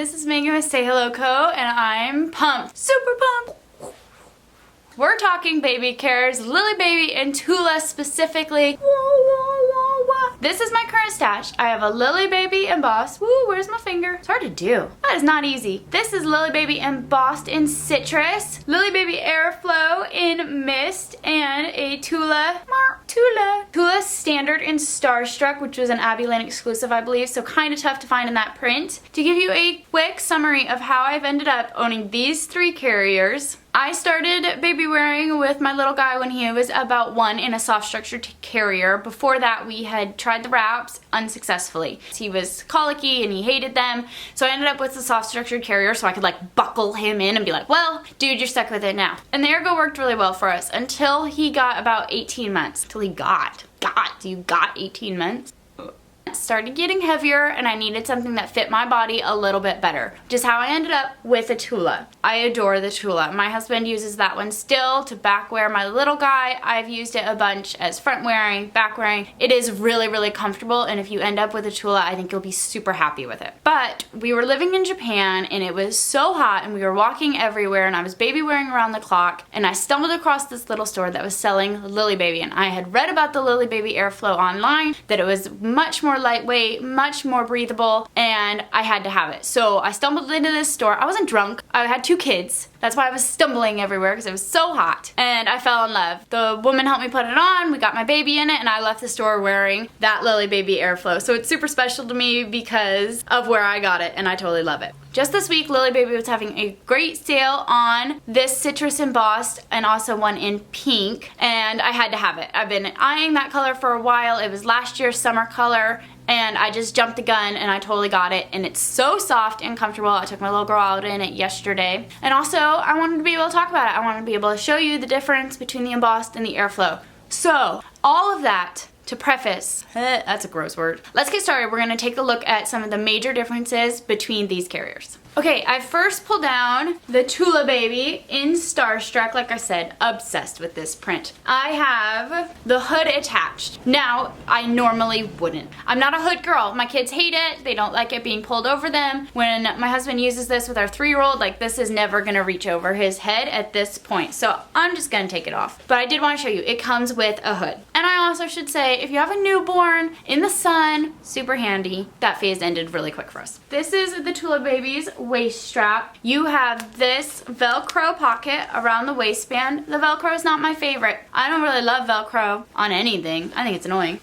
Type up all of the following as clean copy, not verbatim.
this is Megan with Say Hello Co. and I'm pumped. Super pumped! We're talking baby carriers, Lille Baby and Tula specifically. This is my current stash. I have a Lille Baby Embossed. Woo, where's my finger? It's hard to do. That is not easy. This is Lille Baby Embossed in Citrus, Lille Baby Airflow in Mist, and a Tula Standard in Starstruck, which was an Abby Lane exclusive, I believe, so kind of tough to find in that print. To give you a quick summary of how I've ended up owning these three carriers, I started baby wearing with my little guy when he was about 1 in a soft structured carrier. Before that, we had tried the wraps unsuccessfully. He was colicky and he hated them, so I ended up with the soft structured carrier so I could like buckle him in and be like, well, dude, you're stuck with it now. And the Ergo worked really well for us until he got about 18 months. Till he got 18 months? Started getting heavier and I needed something that fit my body a little bit better, which is how I ended up with a Tula. I adore the Tula. My husband uses that one still to back wear my little guy. I've used it a bunch as front wearing, back wearing. It is really, really comfortable, and if you end up with a Tula, I think you'll be super happy with it. But we were living in Japan and it was so hot and we were walking everywhere and I was baby wearing around the clock, and I stumbled across this little store that was selling Lille Baby, and I had read about the Lille Baby Airflow online, that it was much more lightweight, much more breathable, and I had to have it. So I stumbled into this store. I wasn't drunk. I had 2 kids. That's why I was stumbling everywhere, because it was so hot. And I fell in love. The woman helped me put it on, we got my baby in it, and I left the store wearing that Lille Baby Airflow. So it's super special to me because of where I got it, and I totally love it. Just this week, Lille Baby was having a great sale on this citrus embossed and also one in pink, and I had to have it. I've been eyeing that color for a while. It was last year's summer color, and I just jumped the gun and I totally got it, and it's so soft and comfortable. I took my little girl out in it yesterday, and also I wanted to be able to talk about it. I wanted to be able to show you the difference between the embossed and the airflow. So all of that to preface, that's a gross word. Let's get started. We're gonna take a look at some of the major differences between these carriers. Okay, I first pulled down the Tula Baby in Starstruck. Like I said, obsessed with this print. I have the hood attached. Now, I normally wouldn't. I'm not a hood girl. My kids hate it. They don't like it being pulled over them. When my husband uses this with our 3-year-old, like, this is never gonna reach over his head at this point. So I'm just gonna take it off. But I did wanna show you, it comes with a hood. And I also should say, if you have a newborn in the sun, super handy. That phase ended really quick for us. This is the Tula Baby's waist strap. You have this Velcro pocket around the waistband. The Velcro is not my favorite. I don't really love Velcro on anything. I think it's annoying.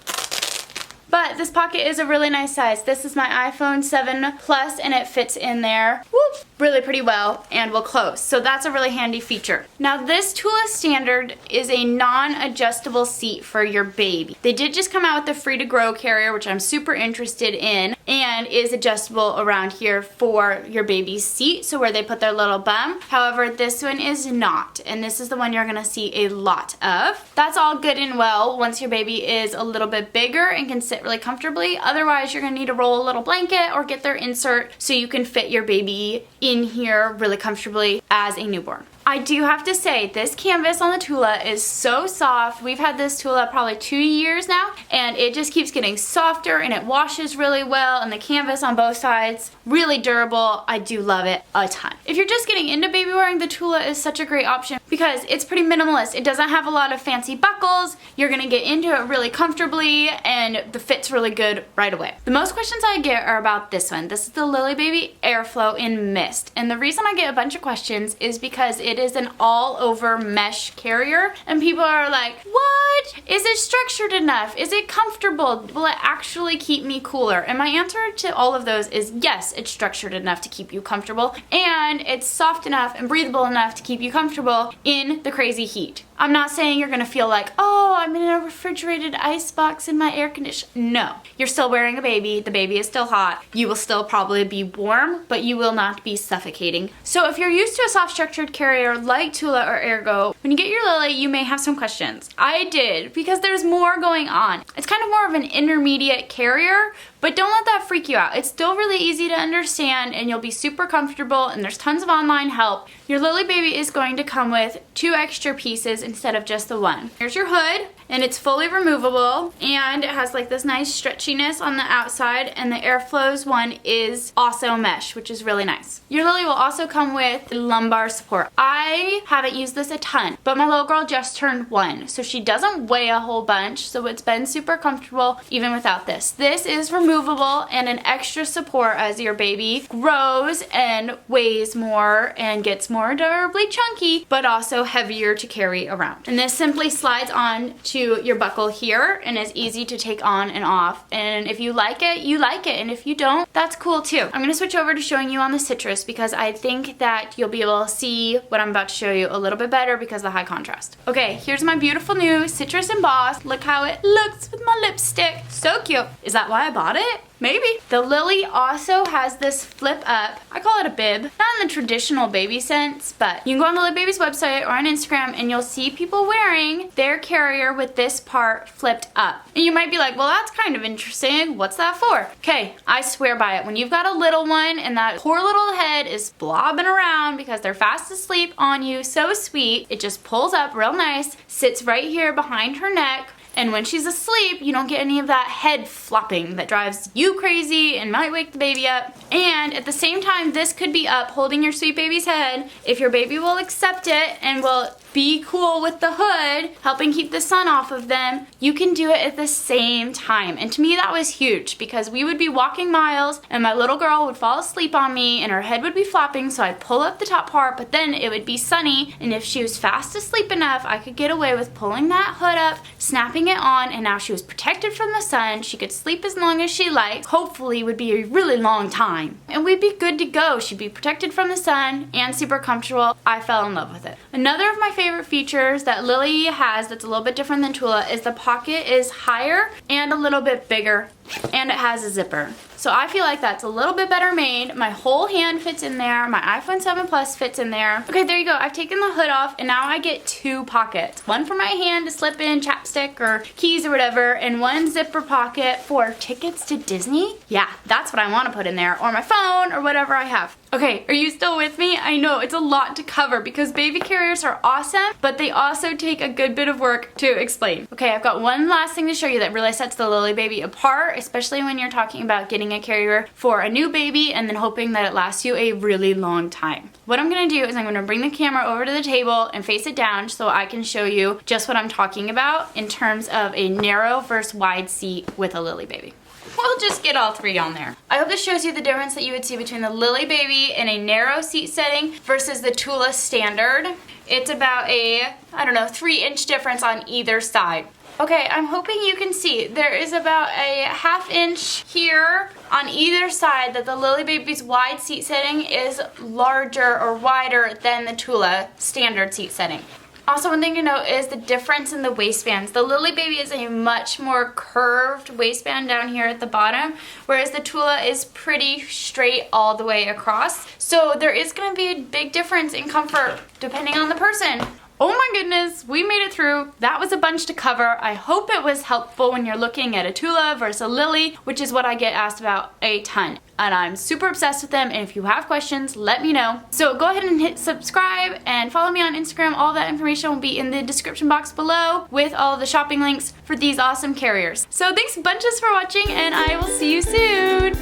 But this pocket is a really nice size. This is my iPhone 7 Plus and it fits in there, whoop, really pretty well and will close. So that's a really handy feature. Now this Tula Standard is a non-adjustable seat for your baby. They did just come out with the Free to Grow carrier, which I'm super interested in, and is adjustable around here for your baby's seat, so where they put their little bum. However, this one is not, and this is the one you're gonna see a lot of. That's all good and well once your baby is a little bit bigger and can sit really comfortably. Otherwise, you're gonna need to roll a little blanket or get their insert so you can fit your baby in here really comfortably as a newborn. I do have to say, this canvas on the Tula is so soft. We've had this Tula probably 2 years now, and it just keeps getting softer and it washes really well, and the canvas on both sides, really durable. I do love it a ton. If you're just getting into baby wearing, the Tula is such a great option because it's pretty minimalist. It doesn't have a lot of fancy buckles. You're gonna get into it really comfortably, and the fit's really good right away. The most questions I get are about this one. This is the Lille Baby Airflow in Mist, and the reason I get a bunch of questions is because it is an all-over mesh carrier, and people are like, what? Is it structured enough? Is it comfortable? Will it actually keep me cooler? And my answer to all of those is yes, it's structured enough to keep you comfortable, and it's soft enough and breathable enough to keep you comfortable in the crazy heat. I'm not saying you're gonna feel like, oh, I'm in a refrigerated ice box in my air conditioner. No, you're still wearing a baby. The baby is still hot. You will still probably be warm, but you will not be suffocating. So if you're used to a soft structured carrier like Tula or Ergo, when you get your Lille, you may have some questions. I did, because there's more going on. It's kind of more of an intermediate carrier, but don't let that freak you out. It's still really easy to understand, and you'll be super comfortable, and there's tons of online help. Your Lille Baby is going to come with 2 extra pieces instead of just the one. Here's your hood, and it's fully removable, and it has like this nice stretchiness on the outside, and the Airflows one is also mesh, which is really nice. Your Lily will also come with lumbar support. I haven't used this a ton, but my little girl just turned 1, so she doesn't weigh a whole bunch, so it's been super comfortable even without this. This is removable and an extra support as your baby grows and weighs more and gets more adorably chunky, but also heavier to carry around. And this simply slides on to your buckle here and is easy to take on and off. And if you like it, you like it. And if you don't, that's cool too. I'm gonna switch over to showing you on the citrus because I think that you'll be able to see what I'm about to show you a little bit better because of the high contrast. Okay, here's my beautiful new citrus embossed. Look how it looks with my lipstick. So cute. Is that why I bought it? Maybe. The Lily also has this flip up. I call it a bib. Not in the traditional baby sense, but you can go on the Lillebaby's website or on Instagram and you'll see people wearing their carrier with this part flipped up. And you might be like, well, that's kind of interesting. What's that for? Okay, I swear by it. When you've got a little one and that poor little head is blobbing around because they're fast asleep on you, so sweet, it just pulls up real nice, sits right here behind her neck. And when she's asleep, you don't get any of that head flopping that drives you crazy and might wake the baby up. And at the same time, this could be up holding your sweet baby's head. If your baby will accept it and will be cool with the hood, helping keep the sun off of them, you can do it at the same time. And to me, that was huge because we would be walking miles and my little girl would fall asleep on me and her head would be flopping, so I'd pull up the top part, but then it would be sunny, and if she was fast asleep enough, I could get away with pulling that hood up, snapping it on, and now she was protected from the sun. She could sleep as long as she liked. Hopefully would be a really long time. And we'd be good to go. She'd be protected from the sun and super comfortable. I fell in love with it. Another of my favorite features that Lily has that's a little bit different than Tula is the pocket is higher and a little bit bigger, and it has a zipper. So I feel like that's a little bit better made. My whole hand fits in there. My iPhone 7 Plus fits in there. Okay, there you go. I've taken the hood off and now I get 2 pockets. One for my hand to slip in chapstick or keys or whatever, and one zipper pocket for tickets to Disney. Yeah, that's what I want to put in there, or my phone or whatever I have. Okay, are you still with me? I know it's a lot to cover because baby carriers are awesome, but they also take a good bit of work to explain. Okay, I've got one last thing to show you that really sets the Lillebaby apart, especially when you're talking about getting a carrier for a new baby and then hoping that it lasts you a really long time. What I'm gonna do is I'm gonna bring the camera over to the table and face it down so I can show you just what I'm talking about in terms of a narrow versus wide seat with a Lillebaby. We'll just get all 3 on there. I hope this shows you the difference that you would see between the Lillebaby in a narrow seat setting versus the Tula standard. It's about a, I don't know, 3-inch difference on either side. Okay, I'm hoping you can see. There is about a 1/2 inch here on either side that the Lillebaby's wide seat setting is larger or wider than the Tula standard seat setting. Also, one thing to note is the difference in the waistbands. The Lillebaby is a much more curved waistband down here at the bottom, whereas the Tula is pretty straight all the way across. So there is going to be a big difference in comfort depending on the person. Oh my goodness, we made it through. That was a bunch to cover. I hope it was helpful when you're looking at a Tula versus a Lily, which is what I get asked about a ton. And I'm super obsessed with them, and if you have questions, let me know. So go ahead and hit subscribe and follow me on Instagram. All that information will be in the description box below with all of the shopping links for these awesome carriers. So thanks bunches for watching, and I will see you soon.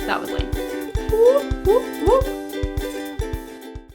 That was lame. Whoop, whoop, whoop.